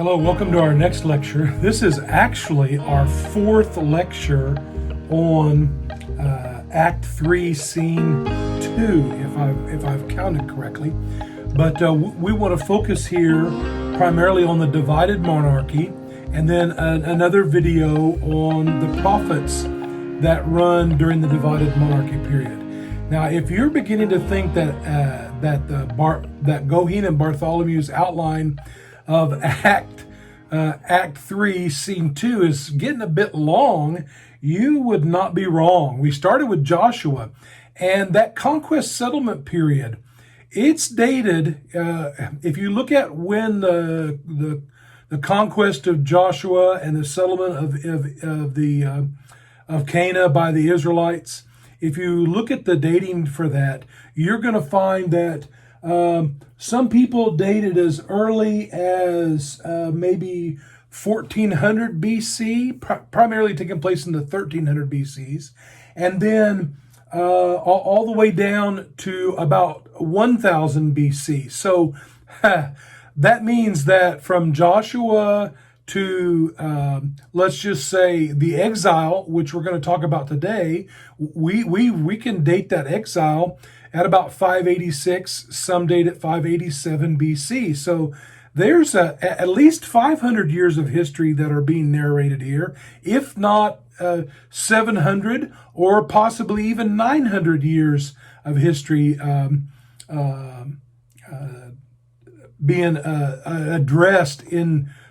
Hello, welcome to our next lecture. This is actually our fourth lecture on Act 3, Scene 2, if I've counted correctly. But we want to focus here primarily on the divided monarchy, and then another video on the prophets that run during the divided monarchy period. Now, if you're beginning to think that Goheen and Bartholomew's outline of Act 3, Scene 2 is getting a bit long, you would not be wrong. We started with Joshua, and that conquest settlement period, it's dated, if you look at when the conquest of Joshua and the settlement of Canaan by the Israelites, if you look at the dating for that, you're going to find that some people dated as early as maybe 1400 BC, primarily taking place in the 1300 BCs, and then all the way down to about 1000 BC. So that means that from Joshua to, let's just say, the exile, which we're going to talk about today, we can date that exile at about 586, some date at 587 BC. So there's at least 500 years of history that are being narrated here, if not 700 or possibly even 900 years of history being addressed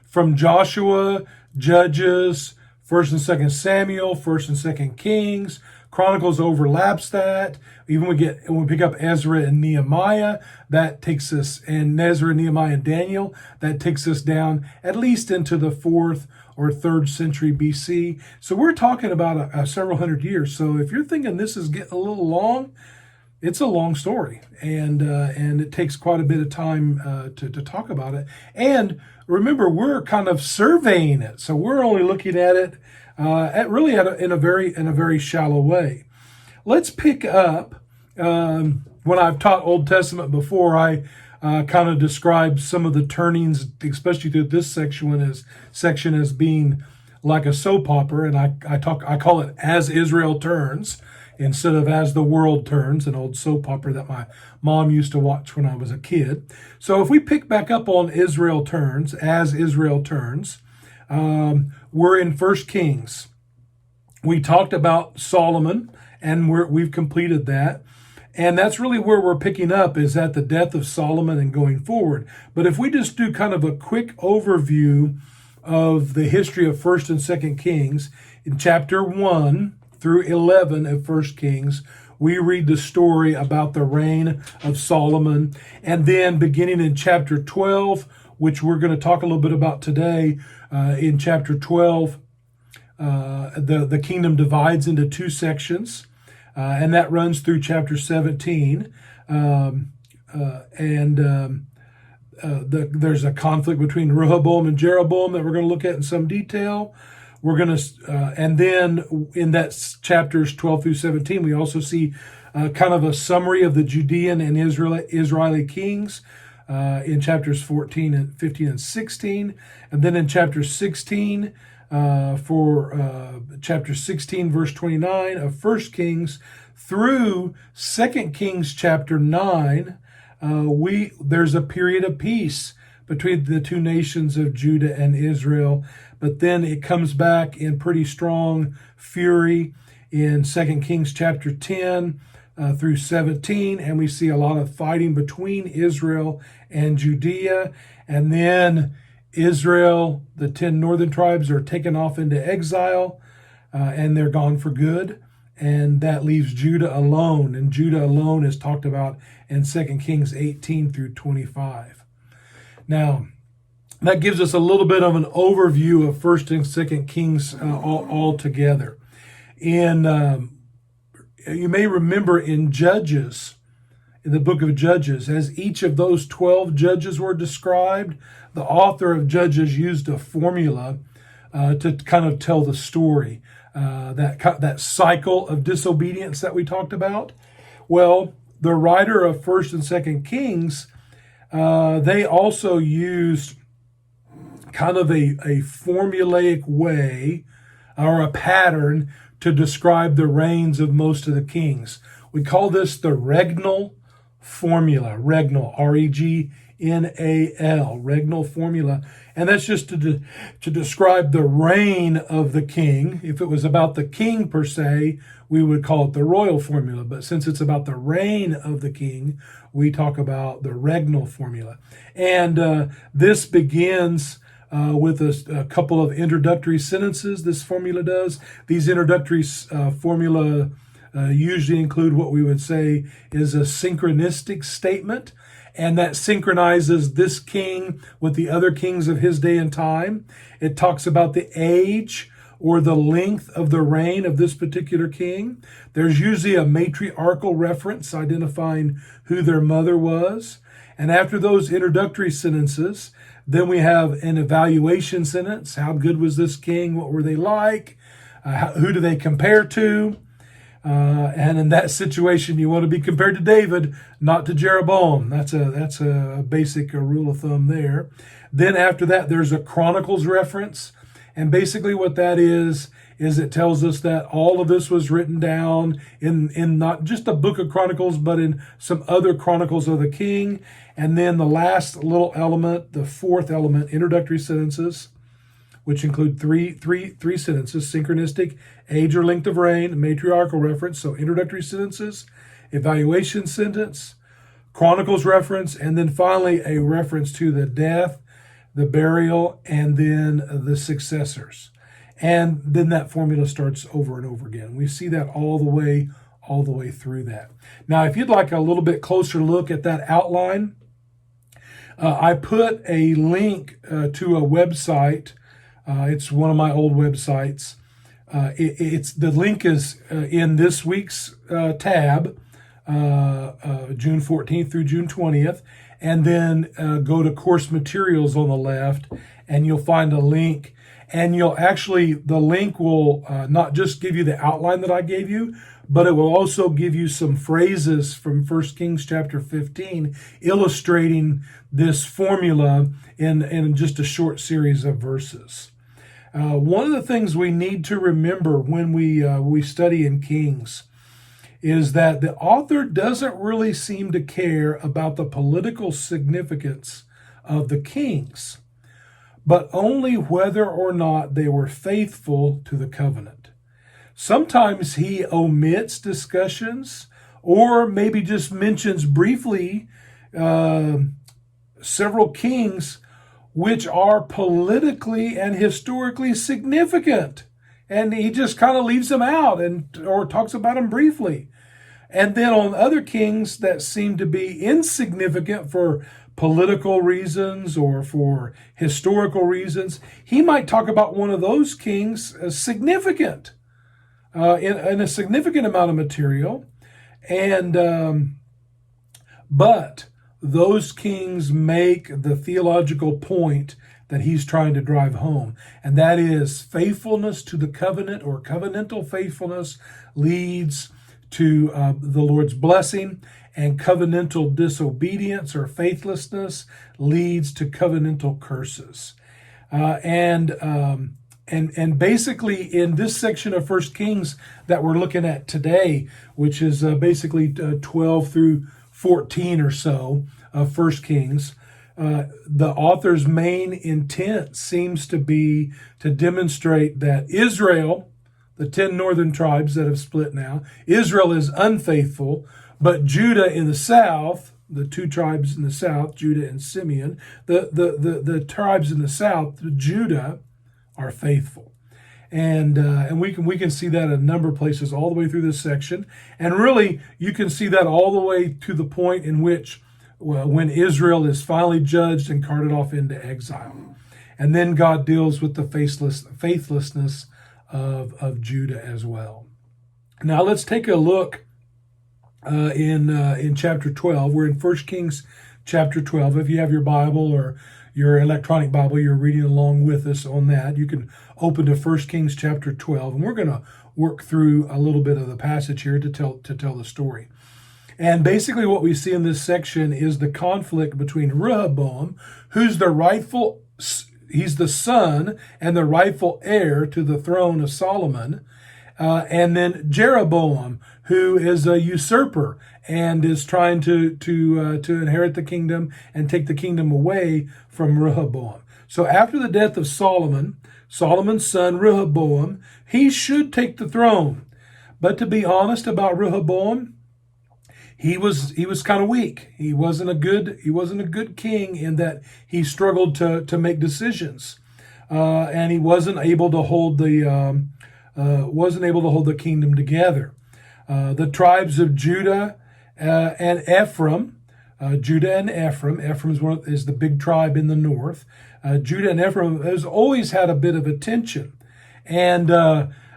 from Joshua, Judges, 1st and 2nd Samuel, 1st and 2nd Kings. Chronicles overlaps that. Even when we pick up Ezra and Nehemiah, that takes us, and Ezra, Nehemiah, and Daniel, that takes us down at least into the 4th or 3rd century BC. So we're talking about several hundred years. So if you're thinking this is getting a little long, it's a long story, and it takes quite a bit of time to talk about it. And remember, we're kind of surveying it, so we're only looking at it in a very shallow way. Let's pick up when I've taught Old Testament before. I kind of describe some of the turnings, especially through this section as being like a soap opera, and I call it As Israel Turns instead of As the World Turns, an old soap opera that my mom used to watch when I was a kid. So if we pick back up on Israel Turns, As Israel Turns, we're in 1 Kings. We talked about Solomon, and we've completed that. And that's really where we're picking up, is at the death of Solomon and going forward. But if we just do kind of a quick overview of the history of 1st and 2nd Kings, in chapter 1 through 11 of 1 Kings, we read the story about the reign of Solomon. And then beginning in chapter 12, which we're going to talk a little bit about today, in chapter 12, the kingdom divides into two sections, and that runs through chapter 17. There's a conflict between Rehoboam and Jeroboam that we're going to look at in some detail. We're going to, and then in that chapters 12 through 17, we also see kind of a summary of the Judean and Israeli kings in chapters 14 and 15 and 16. And then in chapter 16, chapter 16, verse 29 of 1 Kings through 2 Kings chapter 9, there's a period of peace between the two nations of Judah and Israel. But then it comes back in pretty strong fury in 2 Kings chapter 10 through 17, and we see a lot of fighting between Israel and Judea. And then Israel, the 10 northern tribes, are taken off into exile, and they're gone for good. And that leaves Judah alone, and Judah alone is talked about in 2 Kings 18 through 25. Now, that gives us a little bit of an overview of 1st and 2nd Kings all together. You may remember in Judges, in the book of Judges, as each of those 12 judges were described, the author of Judges used a formula to kind of tell the story, that cycle of disobedience that we talked about. Well, the writer of 1st and 2nd Kings, they also used kind of a formulaic way or a pattern to describe the reigns of most of the kings. We call this the Regnal Formula. Regnal, Regnal, Regnal Formula. And that's just to describe the reign of the king. If it was about the king per se, we would call it the royal formula. But since it's about the reign of the king, we talk about the Regnal Formula. And this begins with a couple of introductory sentences. This formula does. These introductory formula usually include what we would say is a synchronistic statement, and that synchronizes this king with the other kings of his day and time. It talks about the age or the length of the reign of this particular king. There's usually a matriarchal reference identifying who their mother was. And after those introductory sentences, then we have an evaluation sentence. How good was this king? What were they like? Who do they compare to? And in that situation, you want to be compared to David, not to Jeroboam. That's a basic rule of thumb there. Then after that, there's a Chronicles reference. And basically what that is it tells us that all of this was written down in not just the book of Chronicles, but in some other chronicles of the king. And then the last little element, the fourth element, introductory sentences, which include three sentences: synchronistic, age or length of reign, matriarchal reference, so introductory sentences, evaluation sentence, Chronicles reference, and then finally a reference to the death, the burial, and then the successors. And then that formula starts over and over again. We see that all the way through that. Now, if you'd like a little bit closer look at that outline, I put a link to a website. It's one of my old websites. The link is in this week's tab, June 14th through June 20th, and then go to course materials on the left, and you'll find a link. And the link will not just give you the outline that I gave you, but it will also give you some phrases from 1 Kings chapter 15, illustrating this formula in just a short series of verses. One of the things we need to remember when we study in Kings is that the author doesn't really seem to care about the political significance of the kings, but only whether or not they were faithful to the covenant. Sometimes he omits discussions or maybe just mentions briefly several kings which are politically and historically significant. And he just kind of leaves them out or talks about them briefly. And then on other kings that seem to be insignificant for political reasons or for historical reasons, he might talk about one of those kings as significant in a significant amount of material. And but those kings make the theological point that he's trying to drive home, and that is faithfulness to the covenant, or covenantal faithfulness leads to the Lord's blessing, and covenantal disobedience or faithlessness leads to covenantal curses. And basically in this section of 1 Kings that we're looking at today, which is basically 12 through 14 or so of 1 Kings, the author's main intent seems to be to demonstrate that Israel, the 10 northern tribes that have split now, Israel is unfaithful, but Judah in the south, the two tribes in the south, Judah and Simeon, the tribes in the south, Judah, are faithful. And we can see that in a number of places all the way through this section. And really, you can see that all the way to the point in which when Israel is finally judged and carted off into exile. And then God deals with the faithlessness of Judah as well. Now let's take a look in chapter 12. We're in 1 Kings chapter 12. If you have your Bible or your electronic Bible, you're reading along with us on that, you can open to 1 Kings chapter 12. And we're going to work through a little bit of the passage here to tell the story. And basically what we see in this section is the conflict between Rehoboam, who's the rightful he's the son and the rightful heir to the throne of Solomon. And then Jeroboam, who is a usurper and is trying to inherit the kingdom and take the kingdom away from Rehoboam. So after the death of Solomon, Solomon's son Rehoboam, he should take the throne. But to be honest about Rehoboam, he was kind of weak. He wasn't a good king in that he struggled to make decisions, and he wasn't able to hold the kingdom together. The tribes of Judah and Ephraim, Ephraim is the big tribe in the north. Judah and Ephraim has always had a bit of a tension, and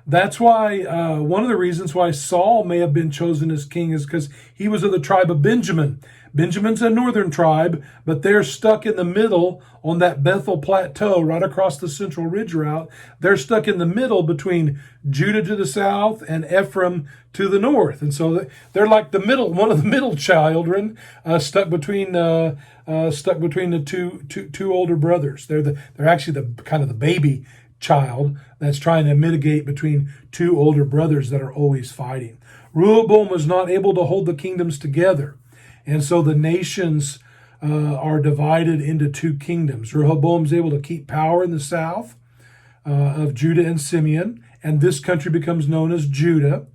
that's why one of the reasons why Saul may have been chosen as king is because he was of the tribe of Benjamin. Benjamin's a northern tribe, but they're stuck in the middle on that Bethel Plateau right across the Central Ridge Route. They're stuck in the middle between Judah to the south and Ephraim to the north. And so they're like the middle, one of the middle children, stuck between the two older brothers. They're actually the kind of the baby child that's trying to mitigate between two older brothers that are always fighting. Rehoboam was not able to hold the kingdoms together. And so the nations are divided into two kingdoms. Rehoboam's able to keep power in the south of Judah and Simeon, and this country becomes known as Judah.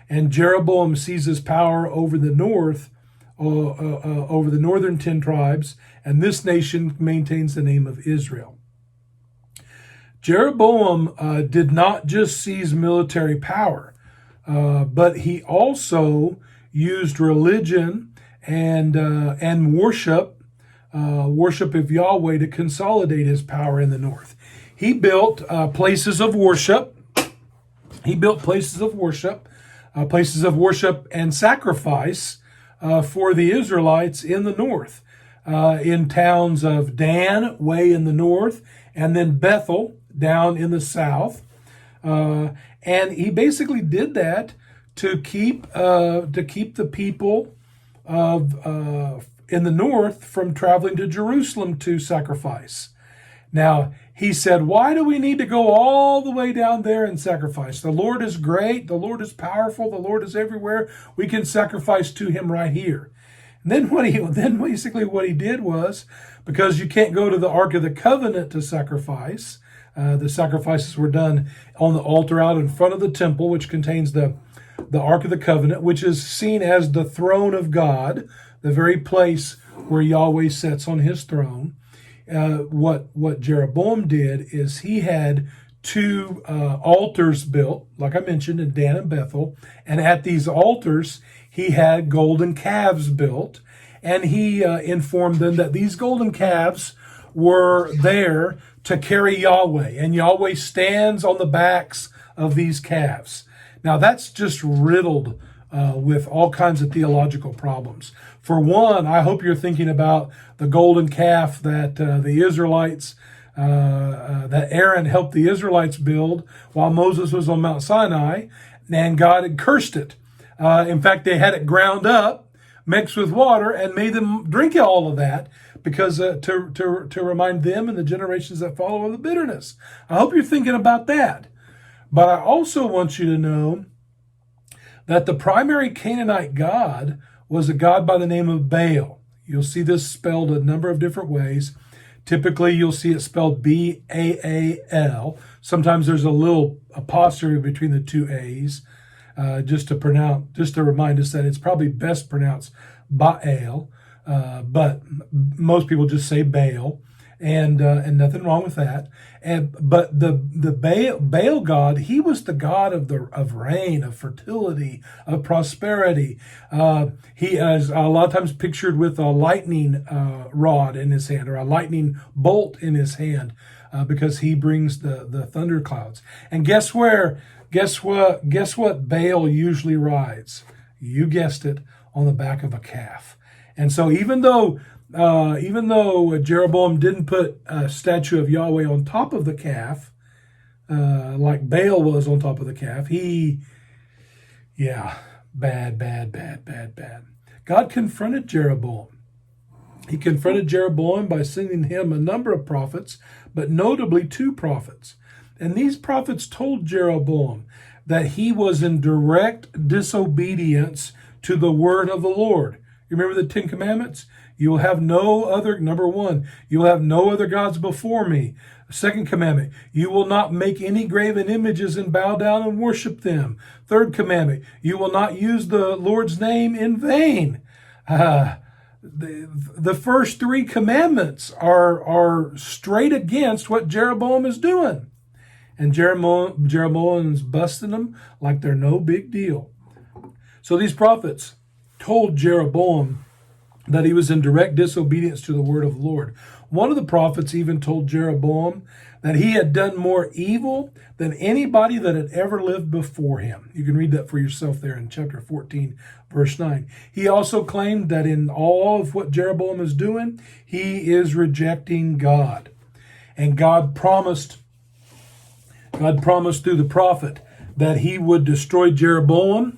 And Jeroboam seizes power over the north, over the northern 10 tribes, and this nation maintains the name of Israel. Jeroboam did not just seize military power, but he also used religion and worship of Yahweh to consolidate his power in the north. He built places of worship. Places of worship and sacrifice for the Israelites in the north, in towns of Dan, way in the north, and then Bethel, down in the south. And he basically did that to keep the people in the north from traveling to Jerusalem to sacrifice. Now, he said, why do we need to go all the way down there and sacrifice? The Lord is great. The Lord is powerful. The Lord is everywhere. We can sacrifice to him right here. And then what he did was, because you can't go to the Ark of the Covenant to sacrifice, the sacrifices were done on the altar out in front of the temple, which contains the Ark of the Covenant, which is seen as the throne of God, the very place where Yahweh sits on his throne. What Jeroboam did is he had two altars built, like I mentioned, in Dan and Bethel, and at these altars he had golden calves built, and he informed them that these golden calves were there to carry Yahweh, and Yahweh stands on the backs of these calves. Now that's just riddled with all kinds of theological problems. For one, I hope you're thinking about the golden calf that the Israelites, that Aaron helped the Israelites build while Moses was on Mount Sinai, and God had cursed it. In fact, they had it ground up, mixed with water, and made them drink all of that because to remind them and the generations that follow of the bitterness. I hope you're thinking about that. But I also want you to know that the primary Canaanite god was a god by the name of Baal. You'll see this spelled a number of different ways. Typically, you'll see it spelled B-A-A-L. Sometimes there's a little apostrophe between the two A's, just to remind us that it's probably best pronounced Baal, but most people just say Baal, and nothing wrong with that. But the Baal god, he was the god of rain, of fertility, of prosperity. He is a lot of times pictured with a lightning rod in his hand, or a lightning bolt in his hand, because he brings the thunderclouds. And guess what Baal usually rides? You guessed it, on the back of a calf. And so even though Jeroboam didn't put a statue of Yahweh on top of the calf, like Baal was on top of the calf, bad. God confronted Jeroboam. He confronted Jeroboam by sending him a number of prophets, but notably 2 prophets. And these prophets told Jeroboam that he was in direct disobedience to the word of the Lord. You remember the 10 Commandments? You will have no other, number 1, you will have no other gods before me. Second commandment, you will not make any graven images and bow down and worship them. Third commandment, you will not use the Lord's name in vain. The first 3 commandments are straight against what Jeroboam is doing. And Jeroboam is busting them like they're no big deal. So these prophets told Jeroboam that he was in direct disobedience to the word of the Lord. One of the prophets even told Jeroboam that he had done more evil than anybody that had ever lived before him. You can read that for yourself there in chapter 14, verse 9. He also claimed that in all of what Jeroboam is doing, he is rejecting God. And God promised through the prophet that he would destroy Jeroboam's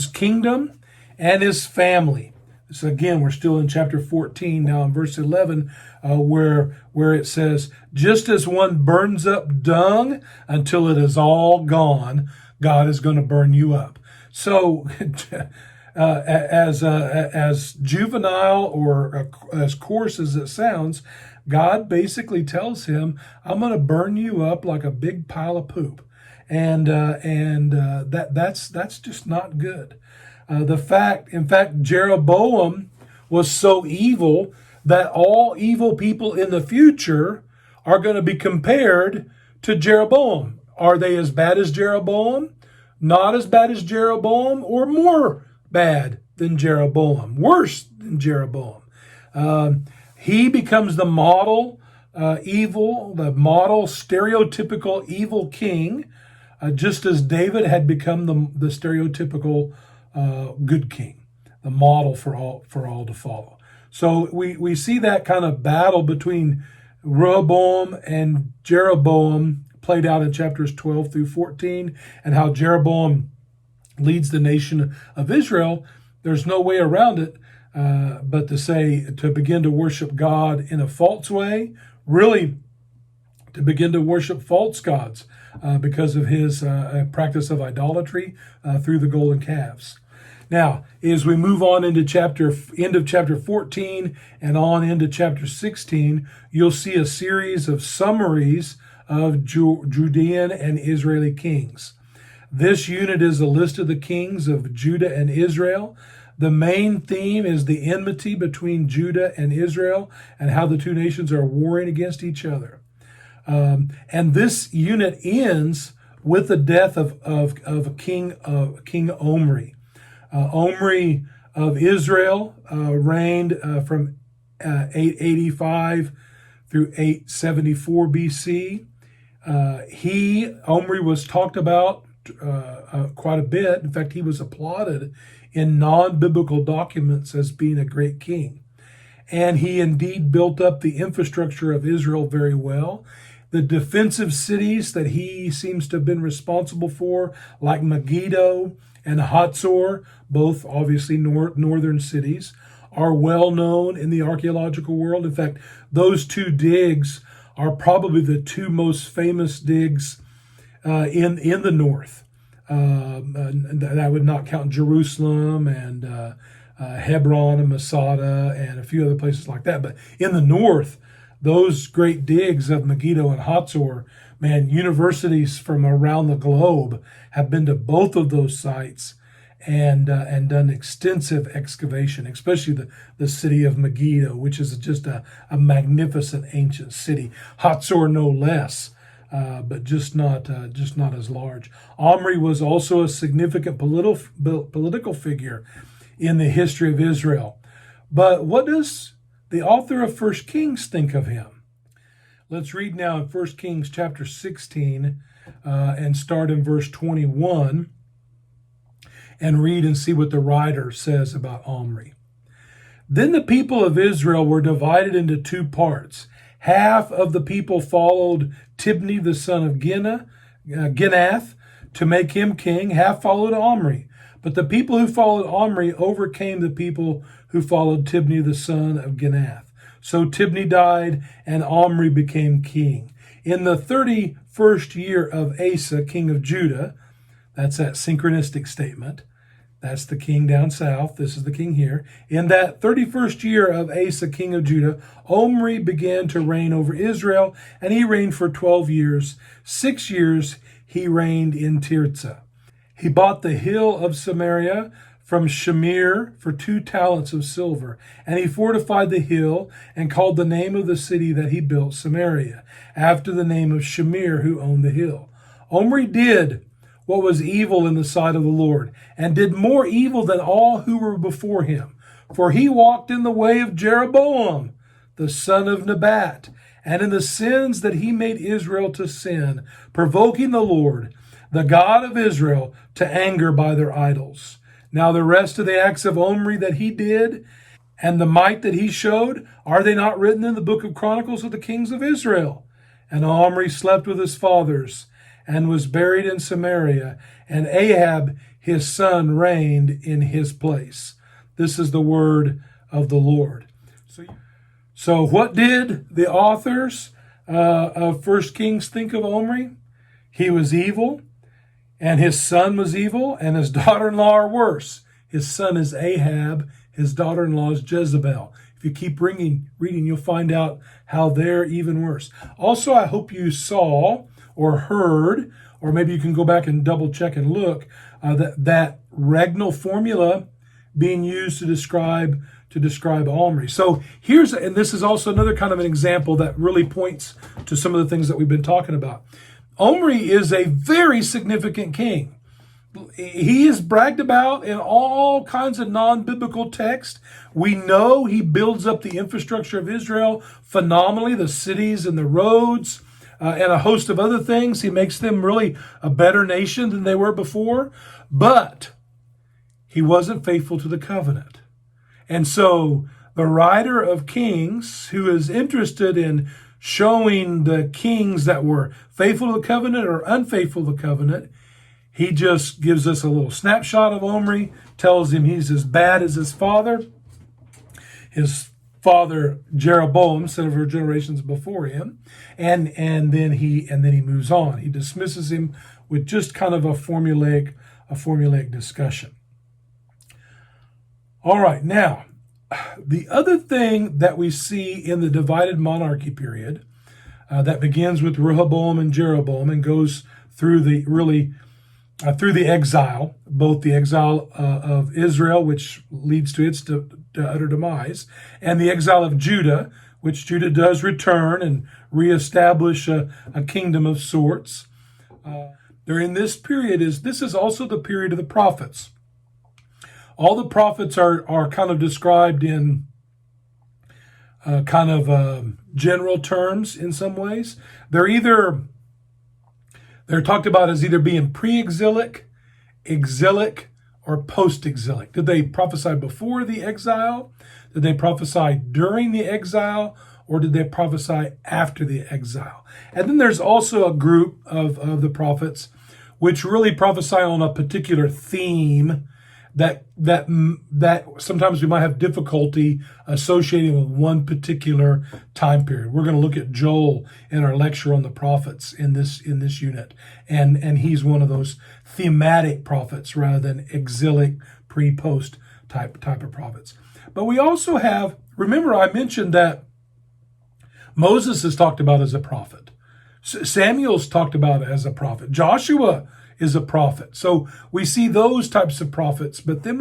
kingdom, and his family. So again, we're still in chapter 14 now in verse 11, where it says, just as one burns up dung until it is all gone, God is going to burn you up. So as juvenile or as coarse as it sounds, God basically tells him, I'm going to burn you up like a big pile of poop. And that's just not good. In fact, Jeroboam was so evil that all evil people in the future are going to be compared to Jeroboam. Are they as bad as Jeroboam? Not as bad as Jeroboam, or more bad than Jeroboam? Worse than Jeroboam? He becomes the model the model stereotypical evil king, just as David had become the stereotypical good king, the model for all to follow. So we see that kind of battle between Rehoboam and Jeroboam played out in chapters 12 through 14, and how Jeroboam leads the nation of Israel. There's no way around it but to begin to worship God in a false way, really to begin to worship false gods because of his practice of idolatry through the golden calves. Now, as we move on into end of chapter 14 and on into chapter 16, you'll see a series of summaries of Judean and Israeli kings. This unit is a list of the kings of Judah and Israel. The main theme is the enmity between Judah and Israel and how the two nations are warring against each other. And this unit ends with the death of King Omri. Omri of Israel reigned from 885 through 874 BC. Omri was talked about quite a bit. In fact, he was applauded in non-biblical documents as being a great king. And he indeed built up the infrastructure of Israel very well. The defensive cities that he seems to have been responsible for, like Megiddo and Hatzor, both obviously northern cities, are well known in the archaeological world. In fact, those two digs are probably the two most famous digs in the north. I would not count Jerusalem and Hebron and Masada and a few other places like that. But in the north, those great digs of Megiddo and Hatzor, man, universities from around the globe have been to both of those sites and done extensive excavation, especially the city of Megiddo, which is just a magnificent ancient city. Hatzor no less. But just not as large. Omri was also a significant political figure in the history of Israel. But what does the author of 1 Kings think of him? Let's read now in 1 Kings chapter 16 and start in verse 21 and read and see what the writer says about Omri. Then the people of Israel were divided into 2 parts. Half of the people followed Tibni, the son of Ginath, to make him king. Half followed Omri. But the people who followed Omri overcame the people who followed Tibni the son of Ginath. So Tibni died, and Omri became king. In the 31st year of Asa, king of Judah, that's that synchronistic statement. That's the king down south. This is the king here. In that 31st year of Asa, king of Judah, Omri began to reign over Israel, and he reigned for 12 years. 6 years he reigned in Tirzah. He bought the hill of Samaria from Shamir for 2 talents of silver, and he fortified the hill and called the name of the city that he built Samaria, after the name of Shamir, who owned the hill. Omri did what was evil in the sight of the Lord, and did more evil than all who were before him. For he walked in the way of Jeroboam, the son of Nebat, and in the sins that he made Israel to sin, provoking the Lord, the God of Israel, to anger by their idols. Now the rest of the acts of Omri that he did, and the might that he showed, are they not written in the book of Chronicles of the kings of Israel? And Omri slept with his fathers, and was buried in Samaria, and Ahab his son reigned in his place. This is the word of the Lord. So what did the authors of 1 Kings think of Omri? He was evil, and his son was evil, and his daughter-in-law are worse. His son is Ahab, his daughter-in-law is Jezebel. If you keep reading, you'll find out how they're even worse. Also, I hope you saw or heard, or maybe you can go back and double check and look, that Regnal Formula being used to describe Omri. So and this is also another kind of an example that really points to some of the things that we've been talking about. Omri is a very significant king. He is bragged about in all kinds of non-biblical text. We know he builds up the infrastructure of Israel phenomenally, the cities and the roads, and a host of other things. He makes them really a better nation than they were before. But he wasn't faithful to the covenant. And so the writer of Kings, who is interested in showing the kings that were faithful to the covenant or unfaithful to the covenant, he just gives us a little snapshot of Omri, tells him he's as bad as his father. His father Jeroboam, several generations before him, and then he moves on. He dismisses him with just kind of a formulaic discussion. All right, now the other thing that we see in the divided monarchy period that begins with Rehoboam and Jeroboam and goes through the exile, both the exile of Israel, which leads to its utter demise, and the exile of Judah, which Judah does return and reestablish a kingdom of sorts. During this period, this is also the period of the prophets. All the prophets are kind of described in general terms in some ways. They're talked about as either being pre-exilic, exilic, or post-exilic. Did they prophesy before the exile? Did they prophesy during the exile? Or did they prophesy after the exile? And then there's also a group of the prophets which really prophesy on a particular theme that sometimes we might have difficulty associating with one particular time period. We're going to look at Joel in our lecture on the prophets in this unit, and he's one of those thematic prophets rather than exilic, pre-post type of prophets. But we also have, remember I mentioned that Moses is talked about as a prophet. Samuel's talked about as a prophet. Joshua is a prophet. So we see those types of prophets. But then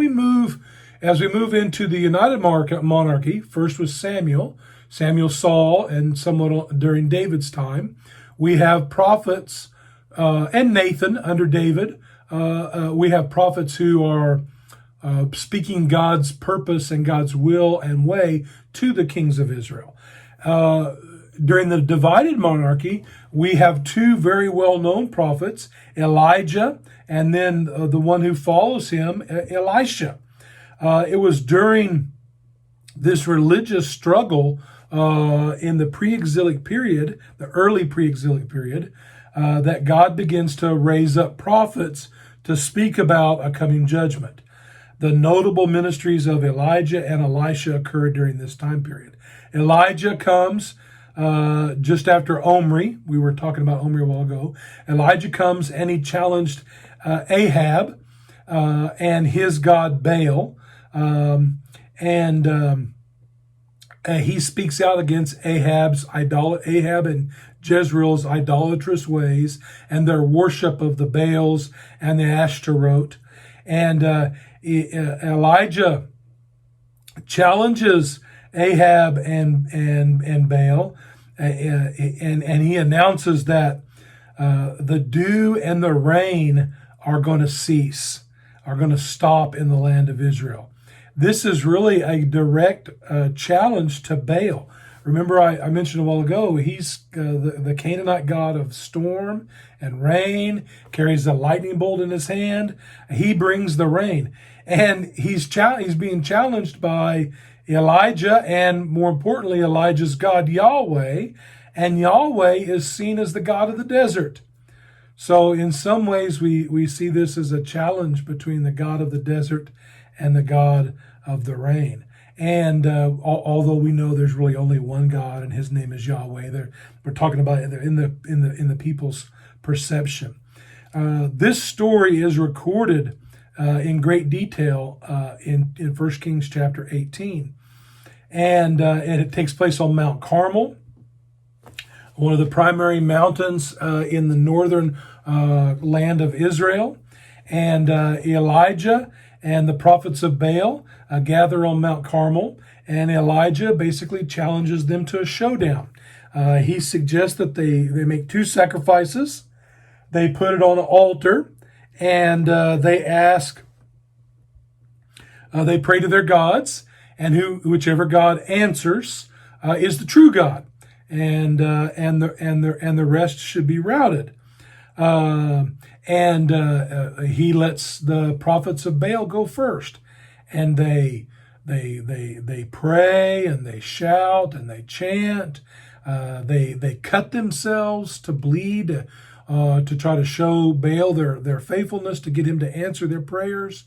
as we move into the United Monarchy, first was Samuel, Saul, and somewhat during David's time. We have prophets, and Nathan under David. We have prophets who are speaking God's purpose and God's will and way to the kings of Israel. During the divided monarchy, we have two very well-known prophets, Elijah, and then the one who follows him, Elisha. It was during this religious struggle in the pre-exilic period, the early pre-exilic period, that God begins to raise up prophets to speak about a coming judgment. the notable ministries of Elijah and Elisha occurred during this time period. Elijah comes just after Omri. We were talking about Omri a while ago. Elijah comes and he challenged Ahab and his god Baal. He speaks out against Ahab and Jezreel's idolatrous ways and their worship of the Baals and the Ashtaroth. And Elijah challenges Ahab and Baal, and he announces that the dew and the rain are going to cease, are going to stop in the land of Israel. This is really a direct challenge to Baal. Remember, I mentioned a while ago, he's the Canaanite god of storm and rain, carries a lightning bolt in his hand. He brings the rain. And he's being challenged by Elijah and, more importantly, Elijah's God, Yahweh. And Yahweh is seen as the God of the desert. So in some ways, we see this as a challenge between the God of the desert and the God of the rain. And although we know there's really only one God and his name is Yahweh, we're talking about it in the people's perception. This story is recorded in great detail in 1 Kings chapter 18. And it takes place on Mount Carmel, one of the primary mountains in the northern land of Israel. And Elijah and the prophets of Baal gather on Mount Carmel, and Elijah basically challenges them to a showdown. He suggests that they make two sacrifices. They put it on an altar, and they pray to their gods, and whichever God answers is the true God, and the rest should be routed. He lets the prophets of Baal go first, and they pray and they shout and they chant. They cut themselves to bleed to try to show Baal their faithfulness, to get him to answer their prayers.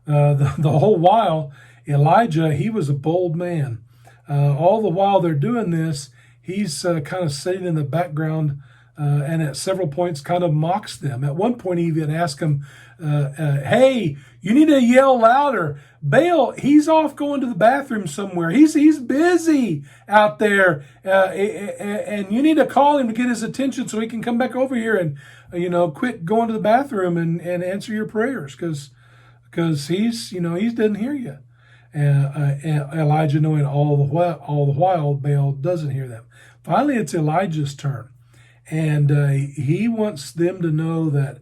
The whole while, Elijah, he was a bold man. All the while they're doing this, he's kind of sitting in the background. And at several points kind of mocks them. At one point, he even asked them, hey, you need to yell louder. Baal, he's off going to the bathroom somewhere. He's busy out there. And you need to call him to get his attention so he can come back over here and, quit going to the bathroom and answer your prayers because he doesn't hear you. And Elijah, knowing all the while, Baal doesn't hear them. Finally, it's Elijah's turn. And he wants them to know that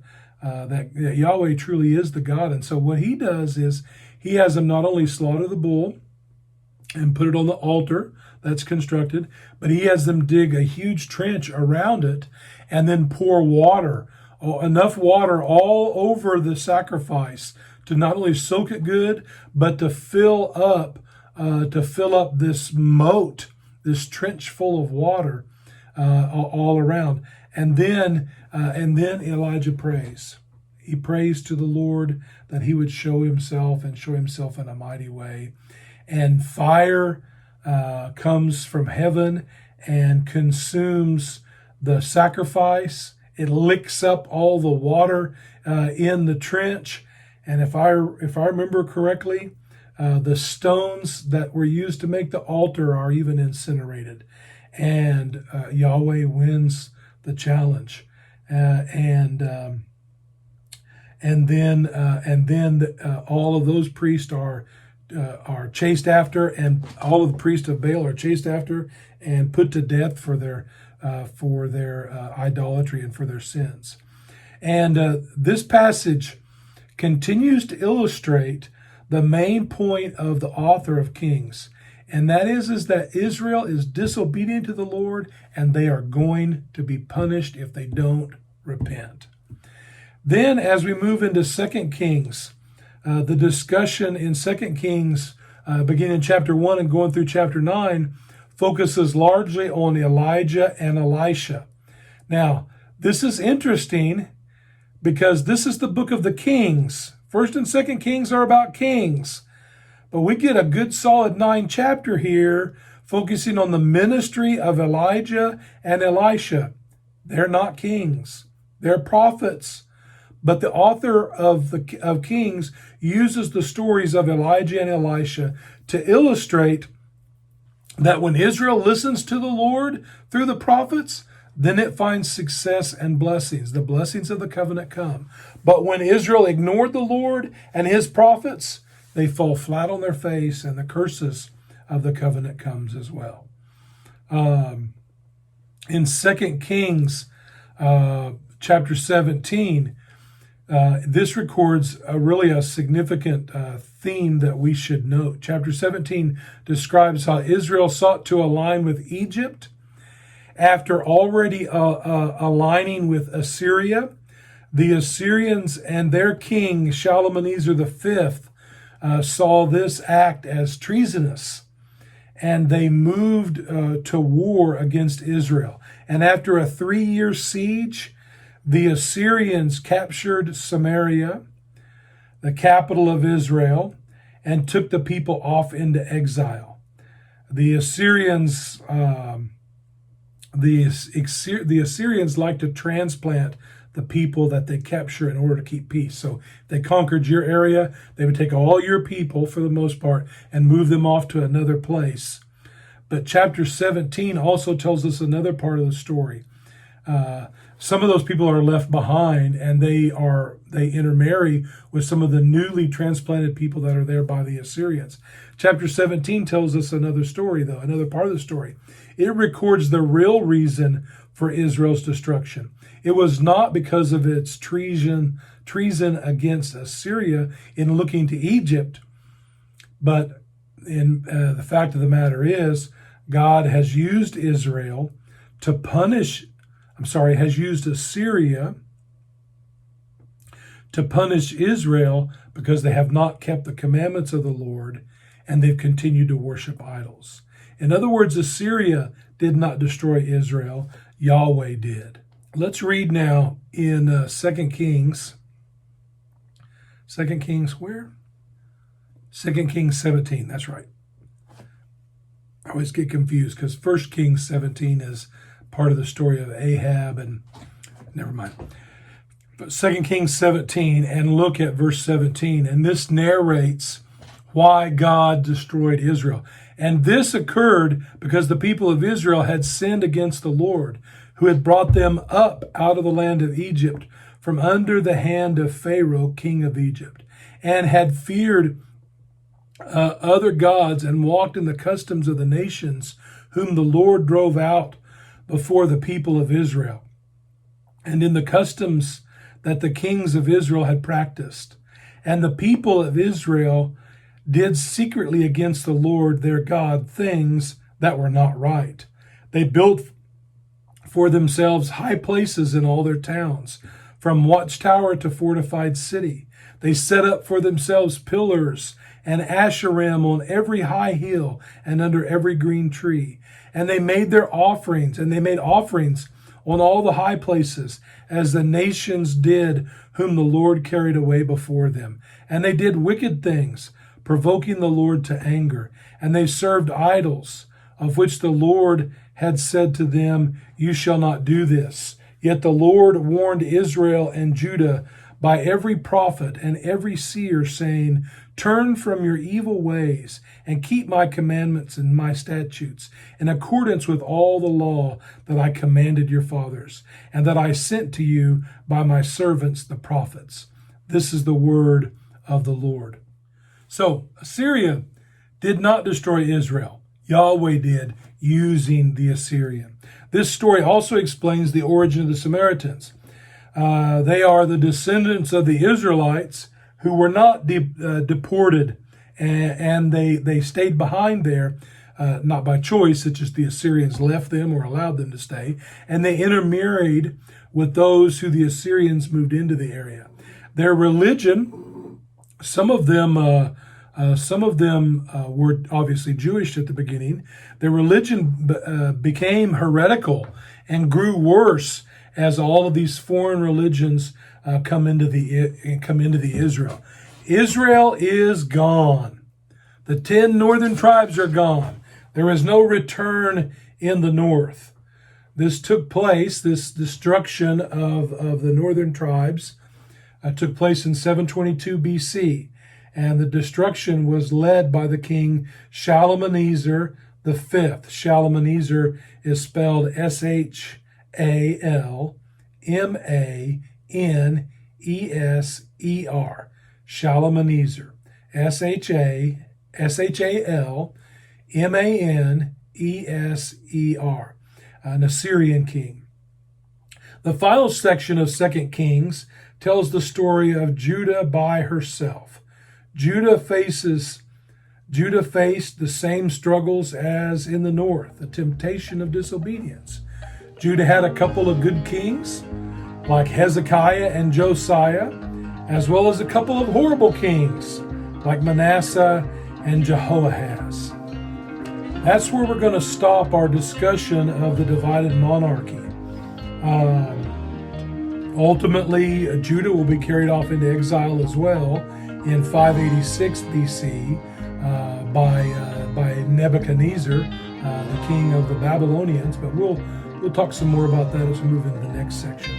Yahweh truly is the God. And so what he does is he has them not only slaughter the bull and put it on the altar that's constructed, but he has them dig a huge trench around it and then pour water, enough water all over the sacrifice to not only soak it good, but to fill up this moat, this trench full of water. All around. And then Elijah prays. He prays to the Lord that he would show himself in a mighty way. And fire comes from heaven and consumes the sacrifice. It licks up all the water in the trench. And if I remember correctly, the stones that were used to make the altar are even incinerated. And Yahweh wins the challenge, and then all of those priests are chased after, and all of the priests of Baal are chased after and put to death for their idolatry and for their sins. And this passage continues to illustrate the main point of the author of Kings. And that is that Israel is disobedient to the Lord, and they are going to be punished if they don't repent. Then, as we move into 2 Kings, the discussion in 2 Kings, beginning in chapter 1 and going through chapter 9, focuses largely on Elijah and Elisha. Now, this is interesting because this is the book of the Kings. First and Second Kings are about kings. But we get a good solid 9 chapter here focusing on the ministry of Elijah and Elisha. They're not kings. They're prophets. But the author of Kings uses the stories of Elijah and Elisha to illustrate that when Israel listens to the Lord through the prophets, then it finds success and blessings. The blessings of the covenant come. But when Israel ignored the Lord and his prophets, they fall flat on their face, and the curses of the covenant comes as well. In 2 Kings chapter 17, this records really a significant theme that we should note. Chapter 17 describes how Israel sought to align with Egypt after already aligning with Assyria. The Assyrians and their king, Shalmaneser V, saw this act as treasonous, and they moved to war against Israel. And after a 3-year siege, the Assyrians captured Samaria, the capital of Israel, and took the people off into exile. The Assyrians like to transplant the people that they capture in order to keep peace. So if they conquered your area, they would take all your people, for the most part, and move them off to another place. But chapter 17 also tells us another part of the story. Some of those people are left behind, and they intermarry with some of the newly transplanted people that are there by the Assyrians. Chapter 17 tells us another story, though, another part of the story. It records the real reason for Israel's destruction. It was not because of its treason against Assyria in looking to Egypt, but in the fact of the matter is, God has used Assyria to punish Israel because they have not kept the commandments of the Lord, and they've continued to worship idols. In other words, Assyria did not destroy Israel. Yahweh did. Let's read now in 2 Kings. 2 Kings where? 2 Kings 17, that's right. I always get confused because 1 Kings 17 is part of the story of Ahab, and never mind. But 2 Kings 17, and look at verse 17, and this narrates why God destroyed Israel. And this occurred because the people of Israel had sinned against the Lord, who had brought them up out of the land of Egypt from under the hand of Pharaoh, king of Egypt, and had feared other gods and walked in the customs of the nations whom the Lord drove out before the people of Israel, and in the customs that the kings of Israel had practiced. And the people of Israel did secretly against the Lord their God things that were not right. They built for themselves high places in all their towns, from watchtower to fortified city. They set up for themselves pillars and Asherim on every high hill and under every green tree. And they made their offerings, and they made offerings on all the high places, as the nations did whom the Lord carried away before them. And they did wicked things, provoking the Lord to anger. And they served idols, of which the Lord had said to them, "You shall not do this." Yet the Lord warned Israel and Judah by every prophet and every seer, saying, "Turn from your evil ways and keep my commandments and my statutes in accordance with all the law that I commanded your fathers, and that I sent to you by my servants the prophets." This is the word of the Lord. So Assyria did not destroy Israel. Yahweh did, using the Assyrian. This story also explains the origin of the Samaritans. They are the descendants of the Israelites who were not deported, and they stayed behind there, not by choice. It's just the Assyrians left them or allowed them to stay, and they intermarried with those who the Assyrians moved into the area. Their religion, some of them were obviously Jewish at the beginning. Their religion became heretical and grew worse as all of these foreign religions come into the Israel. Israel is gone. The 10 northern tribes are gone. There is no return in the north. This took place, this destruction of the northern tribes took place in 722 BC. And the destruction was led by the king Shalmaneser the fifth. Shalmaneser is spelled Shalmaneser. Shalmaneser. Shalmaneser. An Assyrian king. The final section of 2 Kings tells the story of Judah by herself. Judah faced the same struggles as in the north, the temptation of disobedience. Judah had a couple of good kings, like Hezekiah and Josiah, as well as a couple of horrible kings, like Manasseh and Jehoahaz. That's where we're going to stop our discussion of the divided monarchy. Ultimately, Judah will be carried off into exile as well in 586 BC by Nebuchadnezzar, the king of the Babylonians. But we'll talk some more about that as we move into the next section.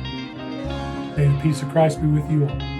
May the peace of Christ be with you all.